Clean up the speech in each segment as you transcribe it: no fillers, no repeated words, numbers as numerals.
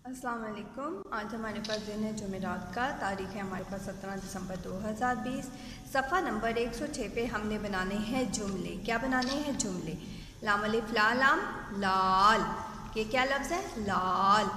अस्सलाम वालेकुम। आज हमारे पास दिन है जुमेरात का। तारीख़ है हमारे पास 17 दिसंबर 2020। सफ़ा नंबर 106 पे हमने बनाने हैं जुमले। क्या बनाने हैं? जुमले। लाम अलिफ ला लाम लाल। ये क्या लफ्ज़ है? लाल।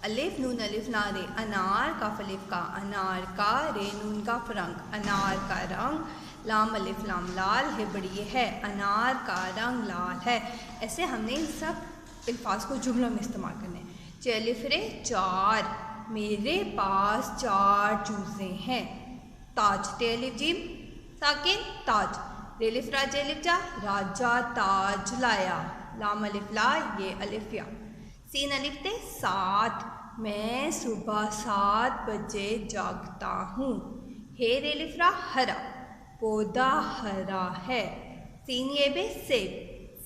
अलिफ नून अलिफ ना रे अनार। काफ अलिफ का अनार का। रे नून का रंग अनार का रंग। लाम अलिफ लाम लाल है बड़ी है अनार का रंग लाल है। ऐसे हमने इन सब अल्फाज को जुमलों में इस्तेमाल करने हैं। चलिफ्रे चार, मेरे पास 4 चूज़े हैं। ताज तेलिफ जिम साकिन ताज। रेलिफ रा जेलिफ जा राजा ताज लाया। लाम अलिफ ला ये अलिफ या। सीन अलिफ ते 7, मैं सुबह 7 बजे जागता हूँ। हे रेलिफ रा हरा, पौधा हरा है। सीन ये बे सेब,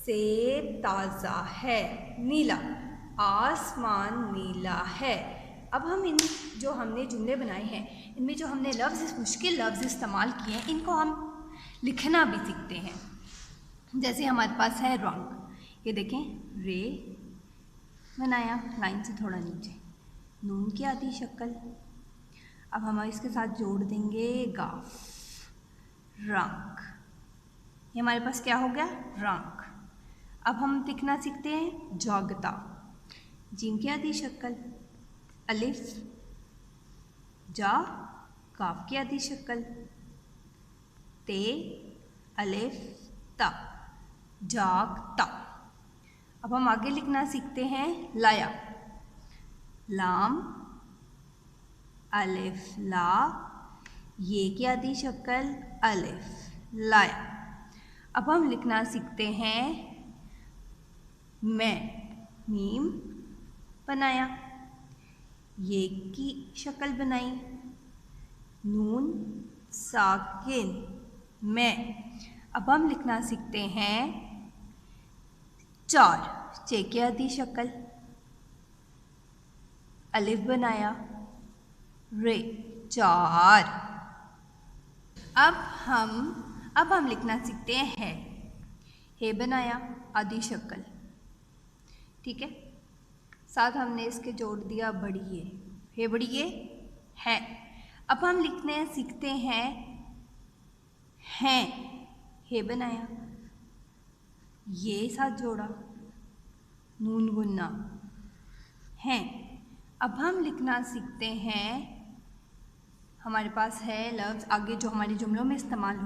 सेब ताज़ा है। नीला, आसमान नीला है। अब हम इन जो हमने जुमले बनाए हैं इनमें जो हमने लफ्ज़ मुश्किल लफ्ज़ इस्तेमाल किए हैं इनको हम लिखना भी सीखते हैं। जैसे हमारे पास है रंग, ये देखें रे बनाया लाइन से थोड़ा नीचे, नून की आधी शक्ल। अब हम इसके साथ जोड़ देंगे गाफ, रंग। ये हमारे पास क्या हो गया? रंग। अब हम लिखना सीखते हैं जागता, जीम की आधी शक्ल, अलिफ जा काफ की आधी शक्ल, ते अलिफ ता जागता। अब हम आगे लिखना सीखते हैं लाया, लाम अलिफ ला ये की आधी शक्ल अलिफ लाया। अब हम लिखना सीखते हैं मैं, मीम बनाया, ये की शक्ल बनाई, नून साकिन मैं। अब हम लिखना सीखते हैं चार, चे की आधी शक्ल, अलिफ बनाया, रे चार। अब हम लिखना सीखते हैं हे बनाया आधी शक्ल, ठीक है। साथ हमने इसके जोड़ दिया बड़िए, हे बड़िए है। अब हम लिखने सीखते हैं हे बनाया, ये साथ जोड़ा, नून गुन्ना हैं। अब हम लिखना सीखते हैं, हमारे पास है लफ्ज़ आगे जो हमारे जुमलों में इस्तेमाल हो